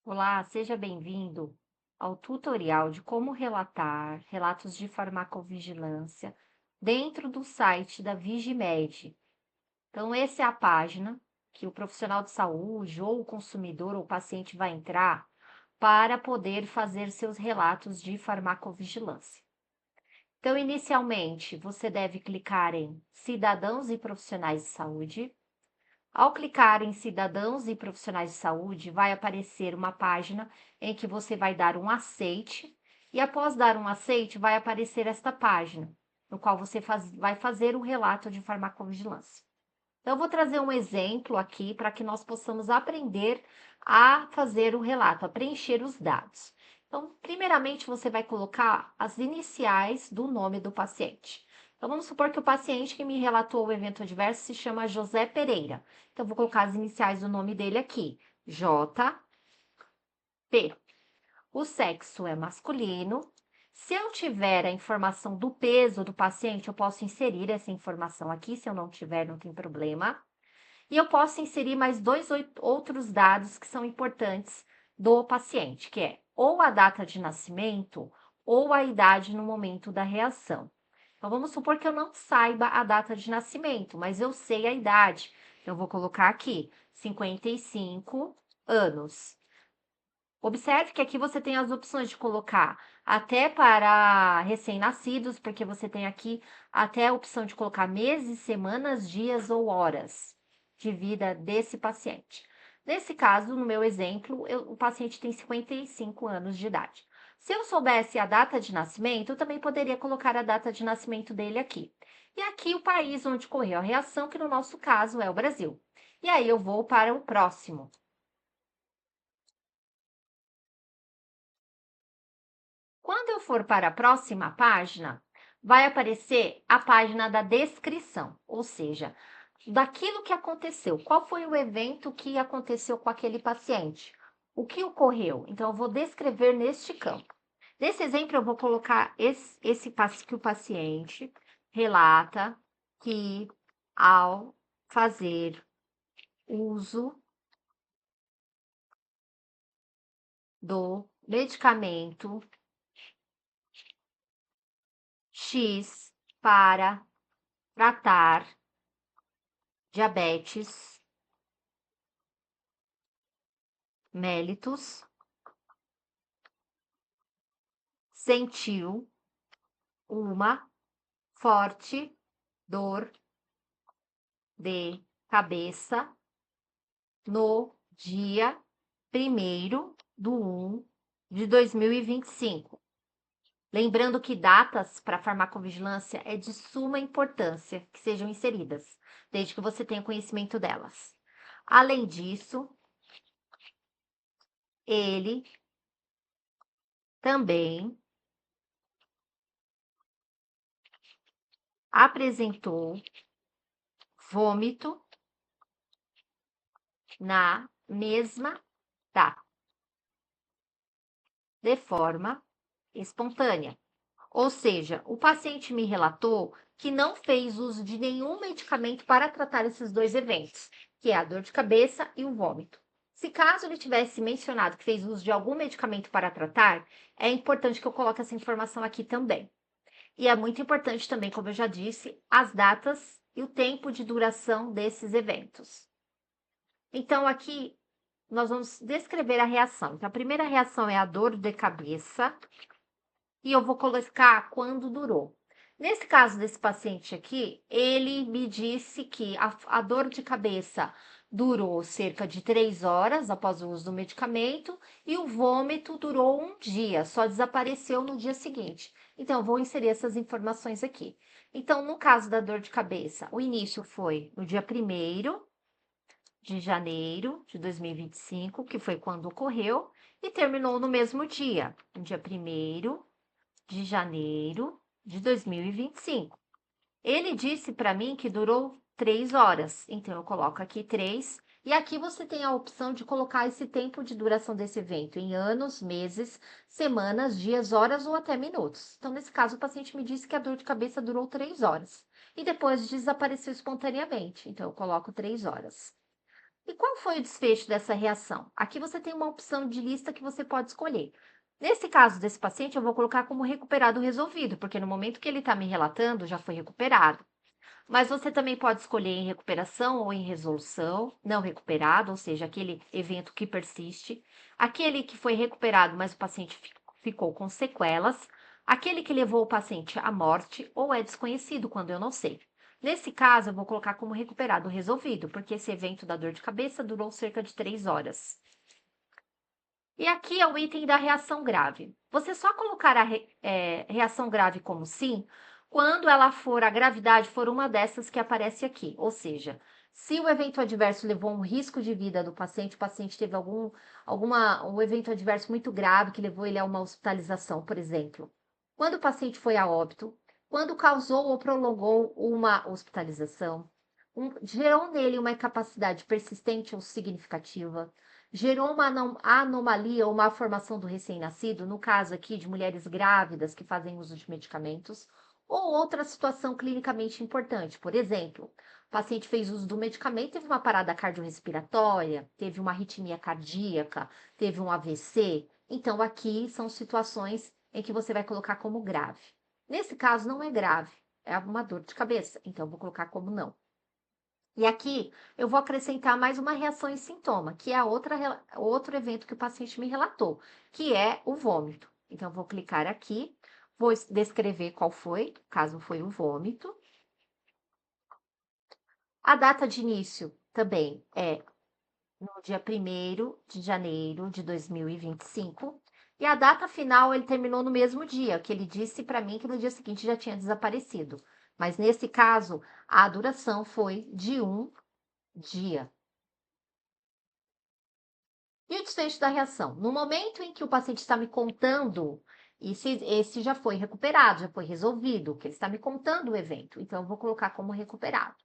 Olá, seja bem-vindo ao tutorial de como relatar relatos de farmacovigilância dentro do site da Vigimed. Então, essa é a página que o profissional de saúde ou o consumidor ou o paciente vai entrar para poder fazer seus relatos de farmacovigilância. Então, inicialmente, você deve clicar em Cidadãos e Profissionais de Saúde. Ao clicar em Cidadãos e Profissionais de Saúde, vai aparecer uma página em que você vai dar um aceite, e após dar um aceite, vai aparecer esta página, no qual você vai fazer o relato de farmacovigilância. Então, eu vou trazer um exemplo aqui para que nós possamos aprender a fazer o relato, a preencher os dados. Então, primeiramente, você vai colocar as iniciais do nome do paciente. Então, vamos supor que o paciente que me relatou o evento adverso se chama José Pereira. Então, eu vou colocar as iniciais do nome dele aqui, JP. O sexo é masculino. Se eu tiver a informação do peso do paciente, eu posso inserir essa informação aqui. Se eu não tiver, não tem problema. E eu posso inserir mais dois outros dados que são importantes do paciente, que é ou a data de nascimento ou a idade no momento da reação. Então, vamos supor que eu não saiba a data de nascimento, mas eu sei a idade. Então, eu vou colocar aqui 55 anos. Observe que aqui você tem as opções de colocar até para recém-nascidos, porque você tem aqui até a opção de colocar meses, semanas, dias ou horas de vida desse paciente. Nesse caso, no meu exemplo, o paciente tem 55 anos de idade. Se eu soubesse a data de nascimento, eu também poderia colocar a data de nascimento dele aqui. E aqui o país onde ocorreu a reação, que no nosso caso é o Brasil. E aí eu vou para o próximo. Quando eu for para a próxima página, vai aparecer a página da descrição, ou seja, daquilo que aconteceu. Qual foi o evento que aconteceu com aquele paciente? O que ocorreu? Então, eu vou descrever neste campo. Nesse exemplo, eu vou colocar que o paciente relata que, ao fazer uso do medicamento X para tratar diabetes mellitus, sentiu uma forte dor de cabeça no dia 1º de 2025. Lembrando que datas para farmacovigilância é de suma importância que sejam inseridas, desde que você tenha conhecimento delas. Além disso, ele também apresentou vômito na mesma data, de forma espontânea. Ou seja, o paciente me relatou que não fez uso de nenhum medicamento para tratar esses dois eventos, que é a dor de cabeça e o vômito. Se caso ele tivesse mencionado que fez uso de algum medicamento para tratar, é importante que eu coloque essa informação aqui também. E é muito importante também, como eu já disse, as datas e o tempo de duração desses eventos. Então, aqui nós vamos descrever a reação. Então, a primeira reação é a dor de cabeça, e eu vou colocar quando durou. Nesse caso desse paciente aqui, ele me disse que a dor de cabeça durou cerca de 3 horas após o uso do medicamento e o vômito durou um dia, só desapareceu no dia seguinte. Então, eu vou inserir essas informações aqui. Então, no caso da dor de cabeça, o início foi no dia 1º de janeiro de 2025, que foi quando ocorreu, e terminou no mesmo dia, no dia 1º de janeiro de 2025. Ele disse para mim que durou 3 horas, então eu coloco aqui 3, e aqui você tem a opção de colocar esse tempo de duração desse evento em anos, meses, semanas, dias, horas ou até minutos. Então, nesse caso, o paciente me disse que a dor de cabeça durou 3 horas e depois desapareceu espontaneamente, então eu coloco 3 horas. E qual foi o desfecho dessa reação? Aqui você tem uma opção de lista que você pode escolher. Nesse caso desse paciente, eu vou colocar como recuperado resolvido, porque no momento que ele está me relatando, já foi recuperado. Mas você também pode escolher em recuperação ou em resolução, não recuperado, ou seja, aquele evento que persiste, aquele que foi recuperado, mas o paciente ficou com sequelas, aquele que levou o paciente à morte ou é desconhecido quando eu não sei. Nesse caso, eu vou colocar como recuperado resolvido, porque esse evento da dor de cabeça durou cerca de 3 horas. E aqui é o item da reação grave. Você só colocar a reação grave como sim quando a gravidade for uma dessas que aparece aqui. Ou seja, se o evento adverso levou um risco de vida do paciente, o paciente teve um evento adverso muito grave que levou ele a uma hospitalização, por exemplo. Quando o paciente foi a óbito, quando causou ou prolongou uma hospitalização, gerou nele uma incapacidade persistente ou significativa, gerou uma anomalia ou uma formação do recém-nascido, no caso aqui de mulheres grávidas que fazem uso de medicamentos, ou outra situação clinicamente importante. Por exemplo, o paciente fez uso do medicamento, teve uma parada cardiorrespiratória, teve uma arritmia cardíaca, teve um AVC. Então, aqui são situações em que você vai colocar como grave. Nesse caso, não é grave, é uma dor de cabeça, então eu vou colocar como não. E aqui eu vou acrescentar mais uma reação e sintoma, que é outro evento que o paciente me relatou, que é o vômito. Então, eu vou clicar aqui, vou descrever qual foi, caso foi o vômito. A data de início também é no dia 1º de janeiro de 2025. E a data final, ele terminou no mesmo dia, que ele disse para mim que no dia seguinte já tinha desaparecido. Mas nesse caso, a duração foi de 1 dia. E o desfecho da reação? No momento em que o paciente está me contando, esse já foi recuperado, já foi resolvido, que ele está me contando o evento, então eu vou colocar como recuperado.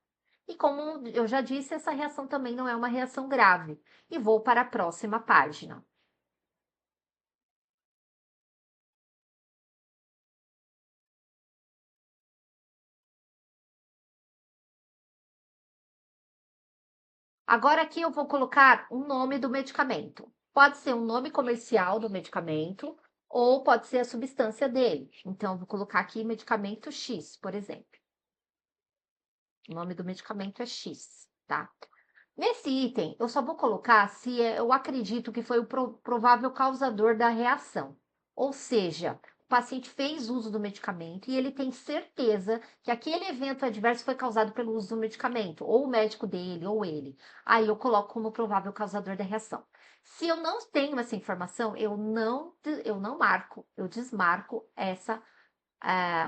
E como eu já disse, essa reação também não é uma reação grave. E vou para a próxima página. Agora aqui eu vou colocar um nome do medicamento. Pode ser um nome comercial do medicamento ou pode ser a substância dele. Então, eu vou colocar aqui medicamento X, por exemplo. O nome do medicamento é X, tá? Nesse item, eu só vou colocar se eu acredito que foi o provável causador da reação. Ou seja, o paciente fez uso do medicamento e ele tem certeza que aquele evento adverso foi causado pelo uso do medicamento, ou o médico dele, ou ele. Aí eu coloco como provável causador da reação. Se eu não tenho essa informação, eu não marco, eu desmarco essa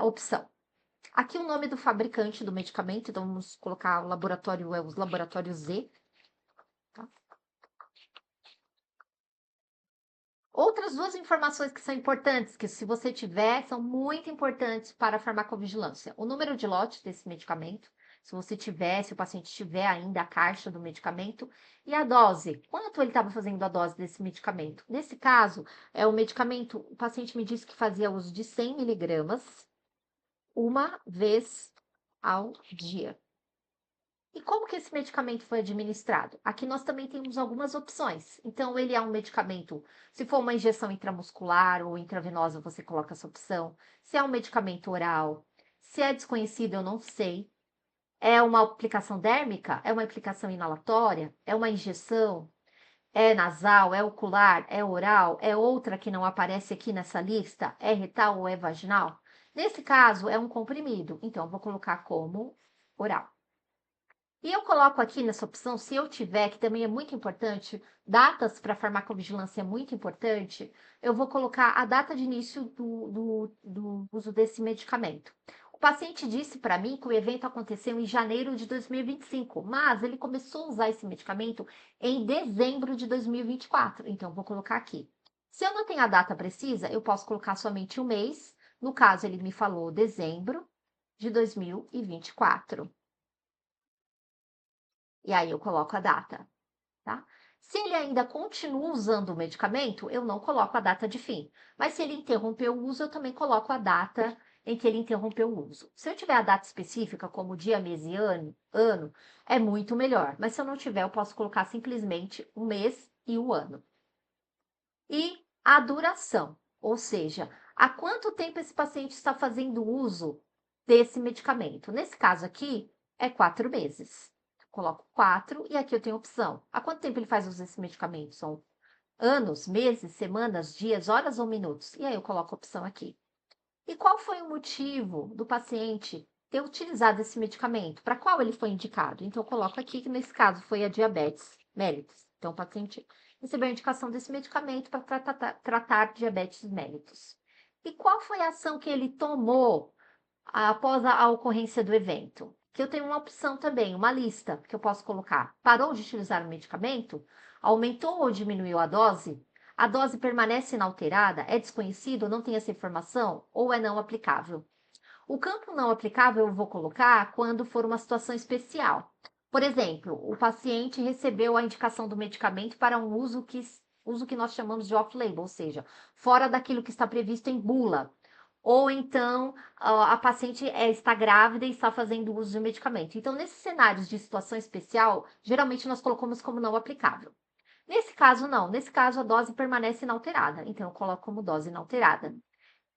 opção. Aqui o nome do fabricante do medicamento, então vamos colocar o laboratório, os laboratórios Z. Tá? Outras duas informações que são importantes, que se você tiver, são muito importantes para a farmacovigilância. O número de lote desse medicamento, se você tiver, se o paciente tiver ainda a caixa do medicamento, e a dose, quanto ele estava fazendo a dose desse medicamento. Nesse caso, o medicamento, o paciente me disse que fazia uso de 100 miligramas uma vez ao dia. E como que esse medicamento foi administrado? Aqui nós também temos algumas opções. Então, ele é um medicamento, se for uma injeção intramuscular ou intravenosa, você coloca essa opção. Se é um medicamento oral, se é desconhecido, eu não sei. É uma aplicação dérmica? É uma aplicação inalatória? É uma injeção? É nasal? É ocular? É oral? É outra que não aparece aqui nessa lista? É retal ou é vaginal? Nesse caso, é um comprimido. Então, eu vou colocar como oral. E eu coloco aqui nessa opção, se eu tiver, que também é muito importante, datas para farmacovigilância é muito importante, eu vou colocar a data de início do uso desse medicamento. O paciente disse para mim que o evento aconteceu em janeiro de 2025, mas ele começou a usar esse medicamento em dezembro de 2024. Então, eu vou colocar aqui. Se eu não tenho a data precisa, eu posso colocar somente um mês. No caso, ele me falou dezembro de 2024. E aí eu coloco a data, tá? Se ele ainda continua usando o medicamento, eu não coloco a data de fim. Mas se ele interrompeu o uso, eu também coloco a data em que ele interrompeu o uso. Se eu tiver a data específica, como dia, mês e ano, é muito melhor. Mas se eu não tiver, eu posso colocar simplesmente o mês e o ano. E a duração, ou seja, há quanto tempo esse paciente está fazendo uso desse medicamento. Nesse caso aqui, é 4 meses. Coloco 4 e aqui eu tenho opção. Há quanto tempo ele faz uso desse medicamento? São anos, meses, semanas, dias, horas ou minutos? E aí eu coloco a opção aqui. E qual foi o motivo do paciente ter utilizado esse medicamento? Para qual ele foi indicado? Então, eu coloco aqui que nesse caso foi a diabetes mellitus. Então, o paciente recebeu a indicação desse medicamento para tratar diabetes mellitus. E qual foi a ação que ele tomou após a ocorrência do evento? Que eu tenho uma opção também, uma lista que eu posso colocar. Parou de utilizar o medicamento? Aumentou ou diminuiu a dose? A dose permanece inalterada? É desconhecido? Não tem essa informação? Ou é não aplicável? O campo não aplicável eu vou colocar quando for uma situação especial. Por exemplo, o paciente recebeu a indicação do medicamento para um uso que nós chamamos de off-label, ou seja, fora daquilo que está previsto em bula. Ou então a paciente está grávida e está fazendo uso de um medicamento. Então, nesses cenários de situação especial, geralmente nós colocamos como não aplicável. Nesse caso, não. Nesse caso, a dose permanece inalterada. Então, eu coloco como dose inalterada.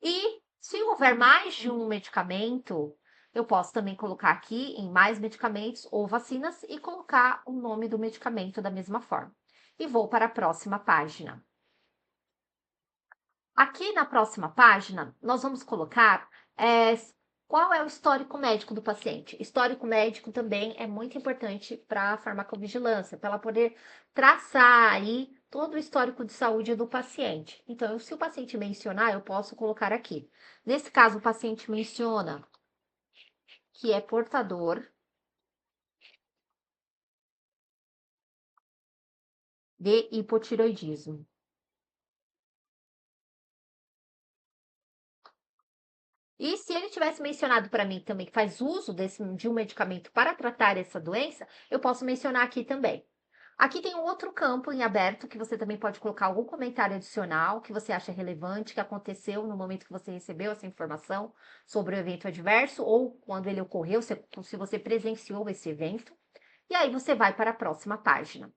E se houver mais de um medicamento, eu posso também colocar aqui em mais medicamentos ou vacinas e colocar o nome do medicamento da mesma forma. E vou para a próxima página. Aqui na próxima página, nós vamos colocar qual é o histórico médico do paciente. Histórico médico também é muito importante para a farmacovigilância, para ela poder traçar aí todo o histórico de saúde do paciente. Então, se o paciente mencionar, eu posso colocar aqui. Nesse caso, o paciente menciona que é portador de hipotireoidismo. E se ele tivesse mencionado para mim também que faz uso de um medicamento para tratar essa doença, eu posso mencionar aqui também. Aqui tem um outro campo em aberto que você também pode colocar algum comentário adicional que você acha relevante, que aconteceu no momento que você recebeu essa informação sobre o evento adverso ou quando ele ocorreu, se você presenciou esse evento. E aí você vai para a próxima página.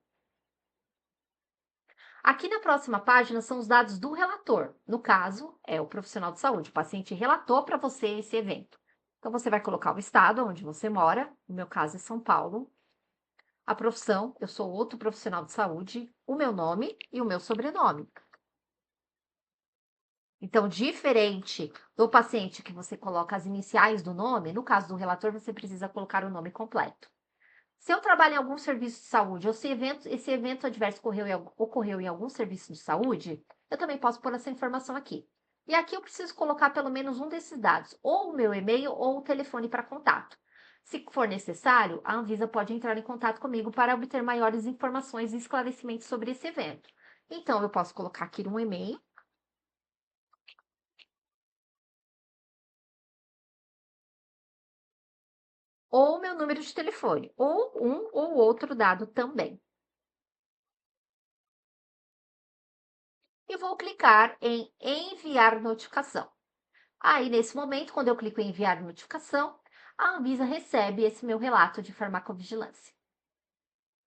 Aqui na próxima página são os dados do relator. No caso, é o profissional de saúde. O paciente relatou para você esse evento. Então, você vai colocar o estado onde você mora. No meu caso, é São Paulo. A profissão, eu sou outro profissional de saúde. O meu nome e o meu sobrenome. Então, diferente do paciente que você coloca as iniciais do nome, no caso do relator, você precisa colocar o nome completo. Se eu trabalho em algum serviço de saúde, ou se esse evento adverso ocorreu em algum serviço de saúde, eu também posso pôr essa informação aqui. E aqui eu preciso colocar pelo menos um desses dados, ou o meu e-mail ou o telefone para contato. Se for necessário, a Anvisa pode entrar em contato comigo para obter maiores informações e esclarecimentos sobre esse evento. Então, eu posso colocar aqui um e-mail, ou meu número de telefone, ou um ou outro dado também. E vou clicar em enviar notificação. Aí, nesse momento, quando eu clico em enviar notificação, a Anvisa recebe esse meu relato de farmacovigilância.